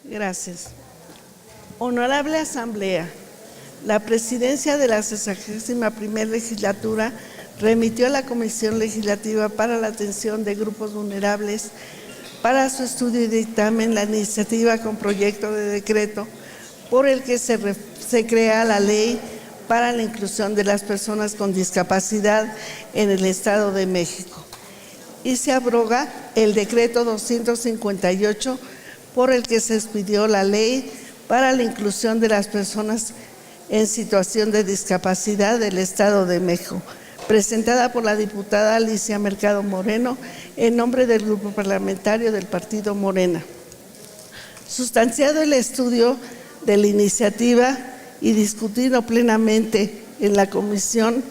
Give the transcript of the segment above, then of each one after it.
Gracias. Honorable Asamblea, la Presidencia de la 61ª Legislatura remitió a la Comisión Legislativa para la Atención de Grupos Vulnerables para su estudio y dictamen la iniciativa con proyecto de decreto por el que se crea la Ley para la Inclusión de las Personas con Discapacidad en el Estado de México y se abroga el decreto 258 por el que se expidió la Ley para la Inclusión de las Personas en situación de discapacidad del Estado de México, presentada por la diputada Alicia Mercado Moreno en nombre del Grupo Parlamentario del Partido Morena. Sustanciado el estudio de la iniciativa y discutido plenamente en la comisión,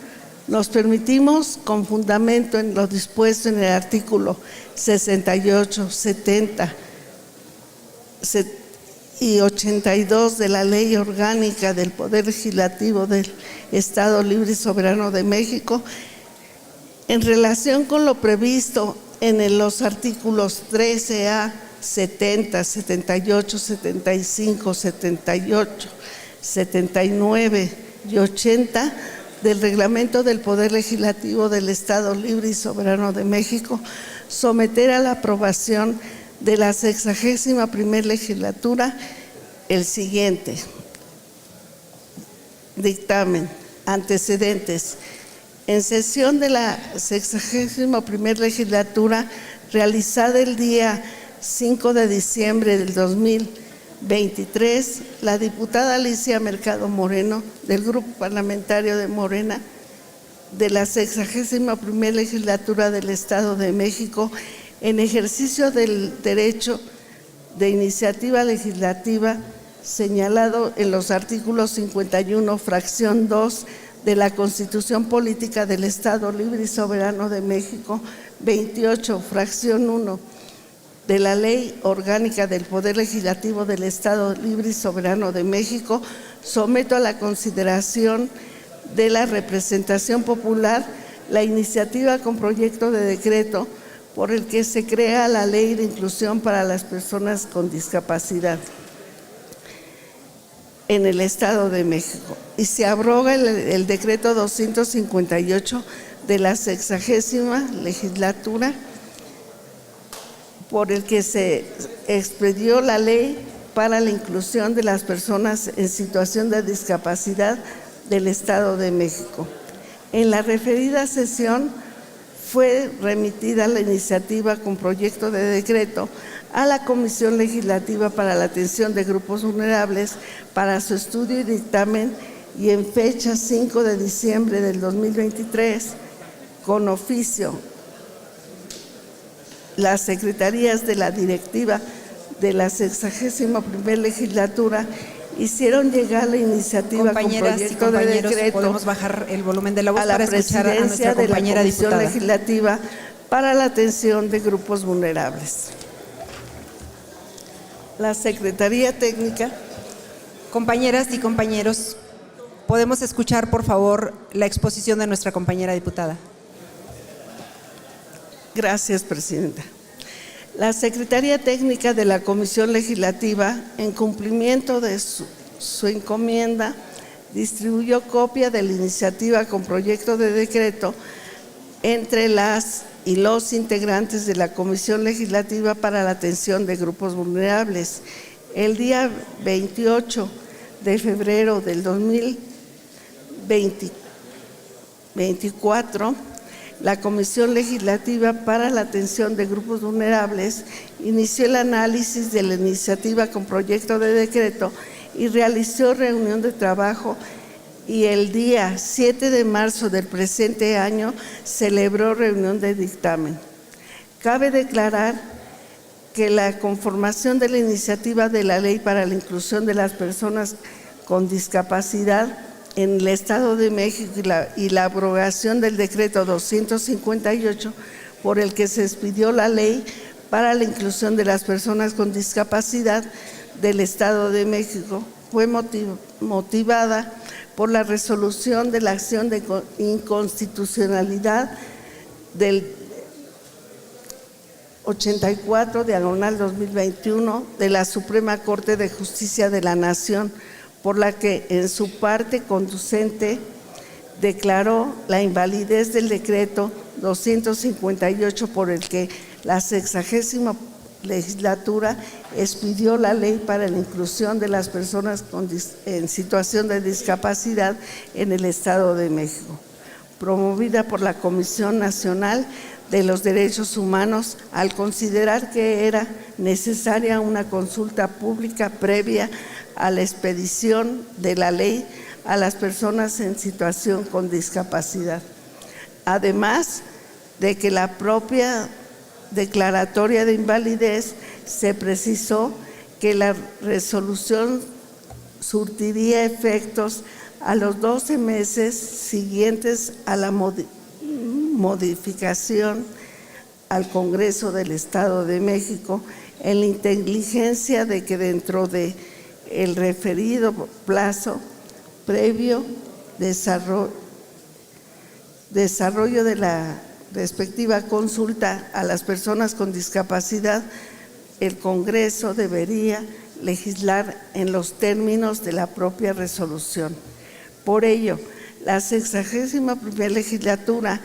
nos permitimos, con fundamento en lo dispuesto en el artículo 68, 70 y 82 de la Ley Orgánica del Poder Legislativo del Estado Libre y Soberano de México, en relación con lo previsto en los artículos 13A, 70, 78, 75, 78, 79 y 80 del Reglamento del Poder Legislativo del Estado Libre y Soberano de México, someter a la aprobación de la 61ª Legislatura el siguiente dictamen. Antecedentes. En sesión de la 61ª Legislatura realizada el día 5 de diciembre del 2023, la diputada Alicia Mercado Moreno del Grupo Parlamentario de Morena de la 61ª Legislatura del Estado de México, en ejercicio del derecho de iniciativa legislativa señalado en los artículos 51, fracción 2 de la Constitución Política del Estado Libre y Soberano de México, 28, fracción 1 de la Ley Orgánica del Poder Legislativo del Estado Libre y Soberano de México, someto a la consideración de la representación popular la iniciativa con proyecto de decreto por el que se crea la Ley de Inclusión para las Personas con Discapacidad en el Estado de México y se abroga el decreto 258 de la 60ª Legislatura por el que se expedió la Ley para la Inclusión de las Personas en situación de discapacidad del Estado de México. En la referida sesión fue remitida la iniciativa con proyecto de decreto a la Comisión Legislativa para la Atención de Grupos Vulnerables para su estudio y dictamen, y en fecha 5 de diciembre del 2023, con oficio, las secretarías de la directiva de la 61ª Legislatura hicieron llegar la iniciativa con proyecto de decreto. Podemos bajar el volumen de la voz a la para escuchar a nuestra compañera de la Comisión diputada. Legislativa para la Atención de Grupos Vulnerables. La Secretaría Técnica. Compañeras y compañeros, ¿podemos escuchar, por favor, la exposición de nuestra compañera diputada? Gracias, Presidenta. La Secretaría Técnica de la Comisión Legislativa, en cumplimiento de su encomienda, distribuyó copia de la iniciativa con proyecto de decreto entre las y los integrantes de la Comisión Legislativa para la Atención de Grupos Vulnerables. El día 28 de febrero del 2024, la Comisión Legislativa para la Atención de Grupos Vulnerables inició el análisis de la iniciativa con proyecto de decreto y realizó reunión de trabajo, y el día 7 de marzo del presente año celebró reunión de dictamen. Cabe declarar que la conformación de la iniciativa de la Ley para la Inclusión de las Personas con Discapacidad en el Estado de México y la abrogación del decreto 258 por el que se expidió la Ley para la Inclusión de las Personas con Discapacidad del Estado de México fue motivada por la resolución de la acción de inconstitucionalidad del 84/2021 de la Suprema Corte de Justicia de la Nación, por la que en su parte conducente declaró la invalidez del decreto 258 por el que la 60ª legislatura expidió la ley para la inclusión de las personas en situación de discapacidad en el Estado de México, promovida por la Comisión Nacional de los Derechos Humanos, al considerar que era necesaria una consulta pública previa a la expedición de la ley a las personas en situación con discapacidad. Además de que la propia declaratoria de invalidez se precisó que la resolución surtiría efectos a los 12 meses siguientes a la modificación al Congreso del Estado de México, en la inteligencia de que dentro de el referido plazo previo desarrollo de la respectiva consulta a las personas con discapacidad, el Congreso debería legislar en los términos de la propia resolución. Por ello, la 61ª legislatura,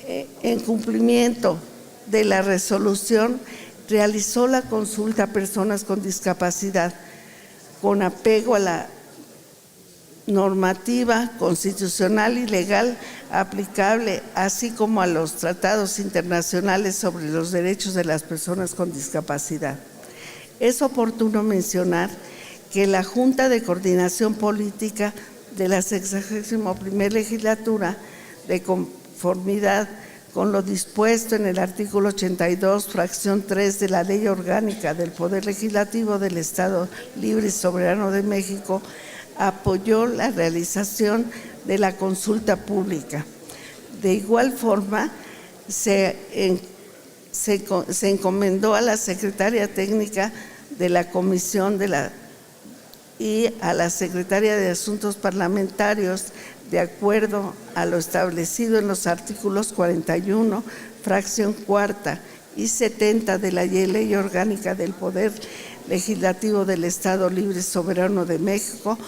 en cumplimiento de la resolución, realizó la consulta a personas con discapacidad con apego a la normativa constitucional y legal aplicable, así como a los tratados internacionales sobre los derechos de las personas con discapacidad. Es oportuno mencionar que la Junta de Coordinación Política de la 61ª legislatura, de conformidad con lo dispuesto en el artículo 82, fracción 3 de la Ley Orgánica del Poder Legislativo del Estado Libre y Soberano de México, apoyó la realización de la consulta pública. De igual forma, se encomendó a la Secretaría Técnica de la Comisión y a la Secretaría de Asuntos Parlamentarios, de acuerdo a lo establecido en los artículos 41, fracción cuarta y 70 de la Ley Orgánica del Poder Legislativo del Estado Libre y Soberano de México,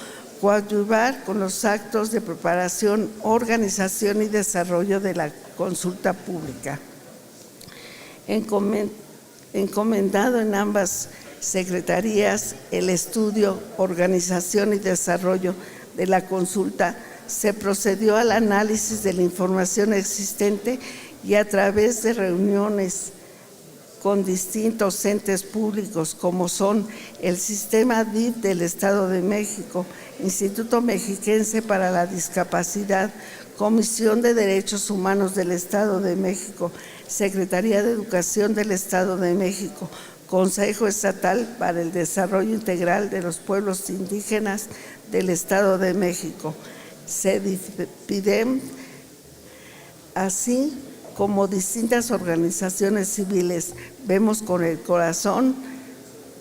coadyuvar con los actos de preparación, organización y desarrollo de la consulta pública. Encomendado en ambas secretarías el estudio, organización y desarrollo de la consulta, se procedió al análisis de la información existente y a través de reuniones con distintos entes públicos como son el Sistema DIF del Estado de México, Instituto Mexiquense para la Discapacidad, Comisión de Derechos Humanos del Estado de México, Secretaría de Educación del Estado de México, Consejo Estatal para el Desarrollo Integral de los Pueblos Indígenas del Estado de México, CEDIFIDEM, así como distintas organizaciones civiles. Vemos con el Corazón,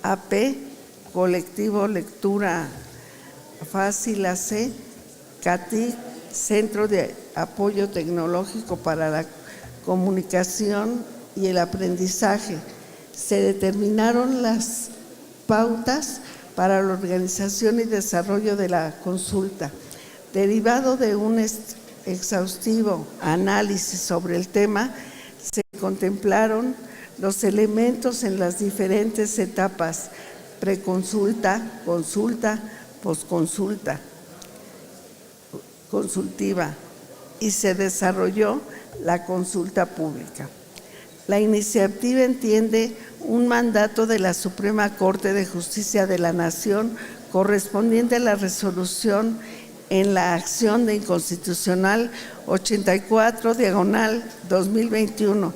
AP, Colectivo Lectura Fácil AC, CATIC, Centro de Apoyo Tecnológico para la Comunicación y el Aprendizaje. Se determinaron las pautas para la organización y desarrollo de la consulta. Derivado de un exhaustivo análisis sobre el tema, se contemplaron los elementos en las diferentes etapas: preconsulta, consulta, posconsulta, consultiva, y se desarrolló la consulta pública. La iniciativa entiende un mandato de la Suprema Corte de Justicia de la Nación correspondiente a la resolución en la acción de inconstitucional 84/2021,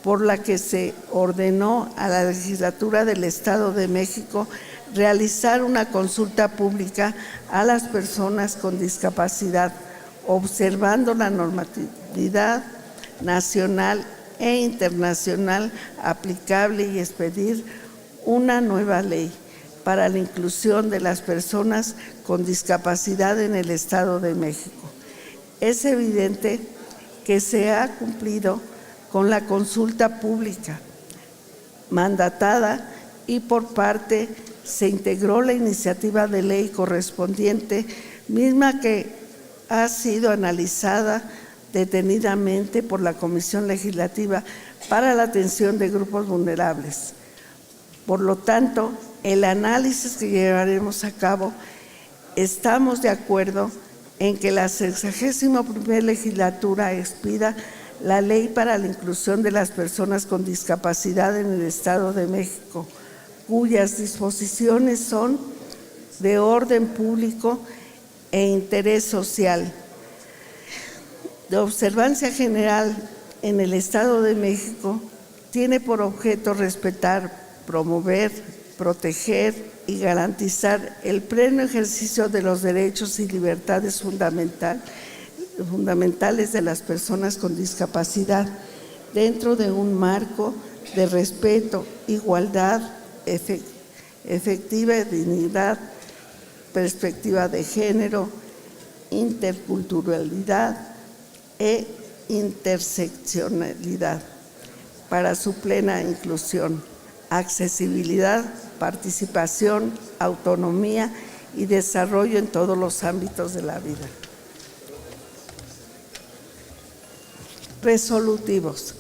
por la que se ordenó a la legislatura del Estado de México realizar una consulta pública a las personas con discapacidad, observando la normatividad nacional e internacional aplicable y expedir una nueva ley para la inclusión de las personas con discapacidad en el Estado de México. Es evidente que se ha cumplido con la consulta pública, mandatada y por parte se integró la iniciativa de ley correspondiente, misma que ha sido analizada detenidamente por la Comisión Legislativa para la Atención de Grupos Vulnerables. Por lo tanto, el análisis que llevaremos a cabo, estamos de acuerdo en que la 61ª legislatura expida la Ley para la Inclusión de las Personas con Discapacidad en el Estado de México, cuyas disposiciones son de orden público e interés social. De observancia general en el Estado de México, tiene por objeto respetar, promover, proteger y garantizar el pleno ejercicio de los derechos y libertades fundamentales de las personas con discapacidad dentro de un marco de respeto, igualdad, efectiva dignidad, perspectiva de género, interculturalidad e interseccionalidad para su plena inclusión, accesibilidad, participación, autonomía y desarrollo en todos los ámbitos de la vida. Resolutivos.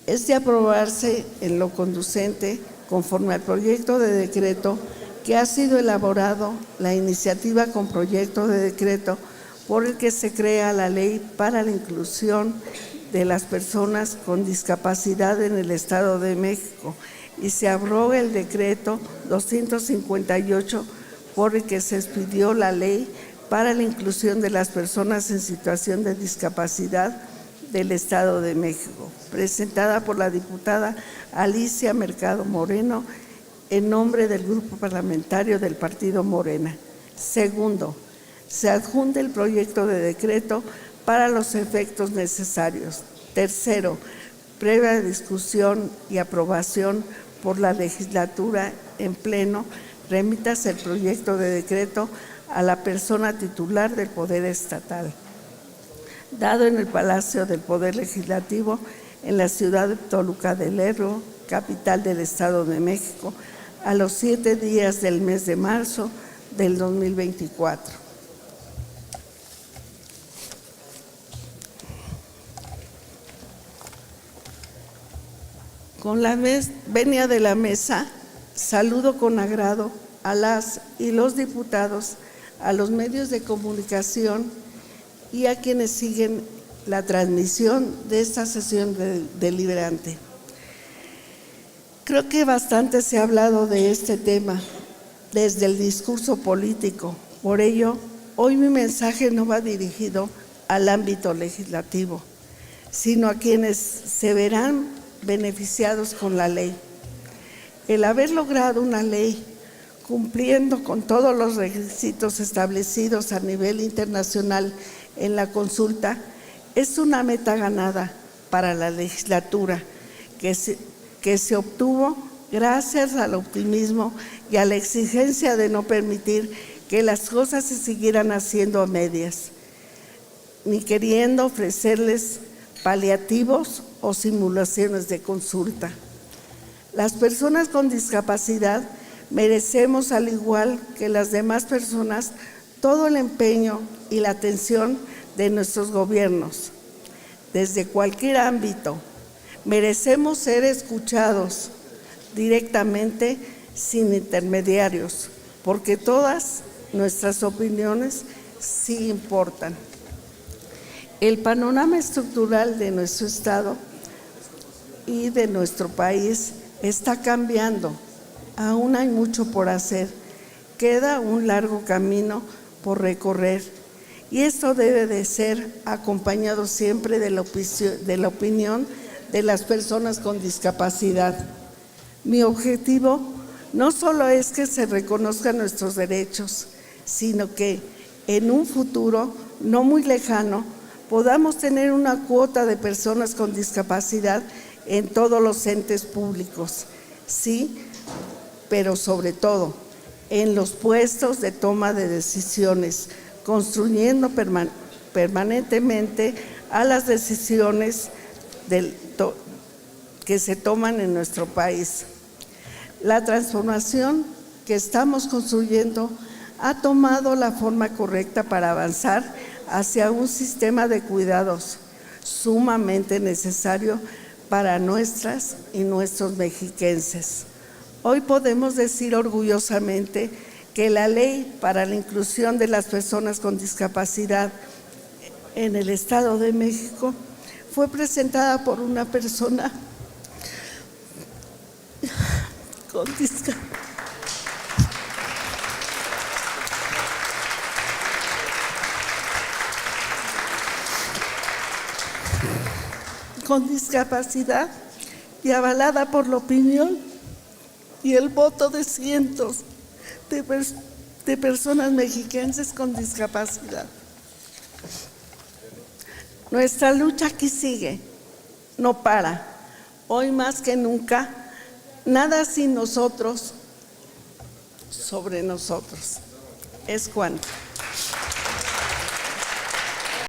Es de aprobarse en lo conducente conforme al proyecto de decreto que ha sido elaborado la iniciativa con proyecto de decreto por el que se crea la Ley para la Inclusión de las Personas con Discapacidad en el Estado de México y se abroga el decreto 258 por el que se expidió la Ley para la Inclusión de las Personas en Situación de Discapacidad del Estado de México, presentada por la diputada Alicia Mercado Moreno en nombre del Grupo Parlamentario del Partido Morena. Segundo, se adjunta el proyecto de decreto para los efectos necesarios. Tercero, previa discusión y aprobación por la legislatura en pleno, remítase el proyecto de decreto a la persona titular del Poder Estatal, dado en el Palacio del Poder Legislativo en la ciudad de Toluca del Herro, capital del Estado de México, a los 7 días del mes de marzo del 2024. Con la venia de la mesa, saludo con agrado a las y los diputados, a los medios de comunicación y a quienes siguen la transmisión de esta sesión deliberante. Creo que bastante se ha hablado de este tema desde el discurso político. Por ello, hoy mi mensaje no va dirigido al ámbito legislativo, sino a quienes se verán beneficiados con la ley. El haber logrado una ley cumpliendo con todos los requisitos establecidos a nivel internacional en la consulta es una meta ganada para la legislatura que se obtuvo gracias al optimismo y a la exigencia de no permitir que las cosas se siguieran haciendo a medias, ni queriendo ofrecerles paliativos o simulaciones de consulta. Las personas con discapacidad merecemos, al igual que las demás personas, todo el empeño y la atención de nuestros gobiernos, desde cualquier ámbito. Merecemos ser escuchados directamente, sin intermediarios, porque todas nuestras opiniones sí importan. El panorama estructural de nuestro Estado y de nuestro país está cambiando. Aún hay mucho por hacer. Queda un largo camino por recorrer y esto debe de ser acompañado siempre de la opinión de las personas con discapacidad. Mi objetivo no solo es que se reconozcan nuestros derechos, sino que en un futuro no muy lejano podamos tener una cuota de personas con discapacidad en todos los entes públicos, sí, pero sobre todo en los puestos de toma de decisiones, construyendo permanentemente a las decisiones que se toman en nuestro país. La transformación que estamos construyendo ha tomado la forma correcta para avanzar hacia un sistema de cuidados sumamente necesario para nuestras y nuestros mexiquenses. Hoy podemos decir orgullosamente que la ley para la inclusión de las personas con discapacidad en el Estado de México fue presentada por una persona con discapacidad y avalada por la opinión y el voto de cientos de personas mexiquenses con discapacidad. Nuestra lucha aquí sigue, no para. Hoy más que nunca, nada sin nosotros, sobre nosotros. Es cuanto.